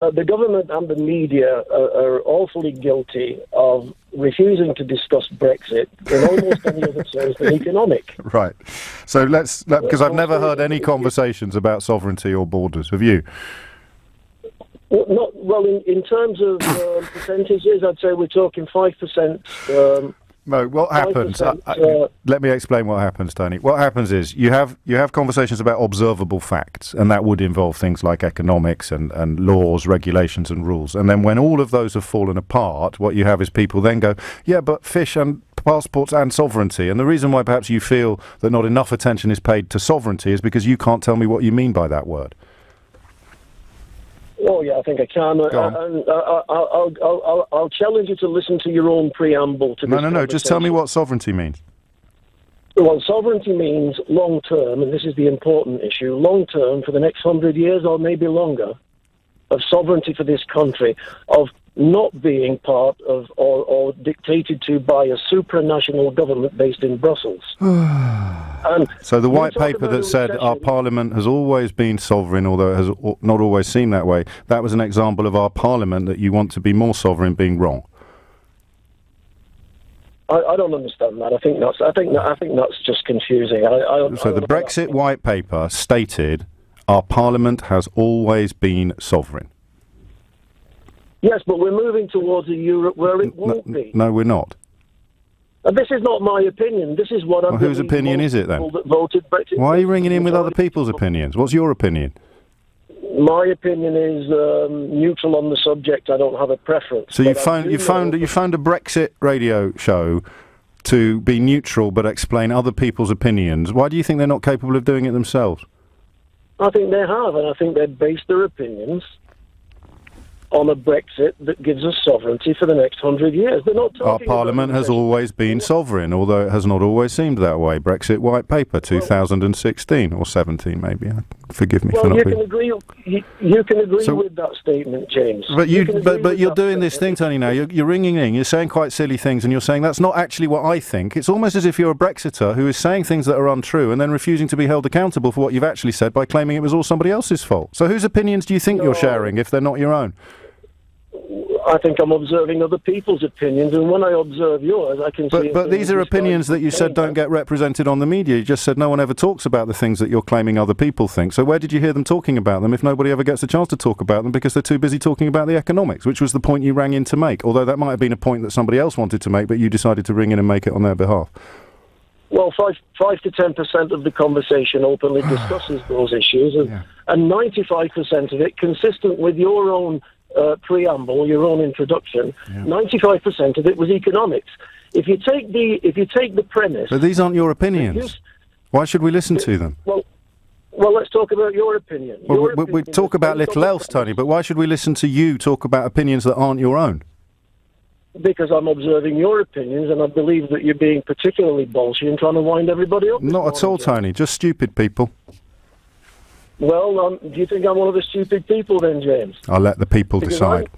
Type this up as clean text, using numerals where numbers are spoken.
The government and the media are awfully guilty of refusing to discuss Brexit in almost any other terms than economic. Right. So because I've never heard any conversations about sovereignty or borders. Have you? Well, in terms of percentages, I'd say we're talking 5%. No, what happens? Let me explain what happens, Tony. What happens is you have conversations about observable facts, and that would involve things like economics and laws, regulations and rules. And then when all of those have fallen apart, what you have is people then go, yeah, but fish and passports and sovereignty. And the reason why perhaps you feel that not enough attention is paid to sovereignty is because you can't tell me what you mean by that word. Oh, yeah, I think I can. I'll challenge you to listen to your own preamble to this. No. Just tell me what sovereignty means. Well, sovereignty means long-term, and this is the important issue, long-term for the next 100 years or maybe longer, of sovereignty for this country, of not being part of or dictated to by a supranational government based in Brussels. So the white paper that said our parliament has always been sovereign, although it has not always seemed that way, that was an example of our parliament that you want to be more sovereign being wrong. I don't understand that. I think that's just confusing. So the Brexit white paper stated our parliament has always been sovereign. Yes, but we're moving towards a Europe where it won't be. No, we're not. This is not my opinion. This is what whose opinion is it then? That voted Brexit. Why are you ringing in with other people's opinions? What's your opinion? My opinion is neutral on the subject. I don't have a preference. So you found a Brexit radio show to be neutral but explain other people's opinions. Why do you think they're not capable of doing it themselves? I think they have, and I think they've based their opinions on a Brexit that gives us sovereignty for the next 100 years. They're not talking. Our parliament has always been sovereign, although it has not always seemed that way. Brexit white paper, 2016 or 17, maybe. Forgive me for not being. You can agree with that statement, James. But you're doing this thing, Tony. Now you're ringing in. You're saying quite silly things, and you're saying that's not actually what I think. It's almost as if you're a Brexiter who is saying things that are untrue and then refusing to be held accountable for what you've actually said by claiming it was all somebody else's fault. So whose opinions do you think you're sharing if they're not your own? I think I'm observing other people's opinions, and when I observe yours, I can see... But these are opinions that you said don't get represented on the media. You just said no one ever talks about the things that you're claiming other people think. So where did you hear them talking about them if nobody ever gets a chance to talk about them because they're too busy talking about the economics, which was the point you rang in to make, although that might have been a point that somebody else wanted to make, but you decided to ring in and make it on their behalf. Well, 5 to 10% of the conversation openly discusses those issues, and 95% of it, consistent with your own preamble, your own introduction, 95% of it was economics. If you take the premise, but these aren't your opinions. Why should we listen to them? Well, let's talk about your opinion. We talk about little else, Tony. But why should we listen to you talk about opinions that aren't your own? Because I'm observing your opinions, and I believe that you're being particularly bolshy and trying to wind everybody up. Not at all, Tony. Just stupid people. Well, do you think I'm one of the stupid people then, James? I'll let the people decide.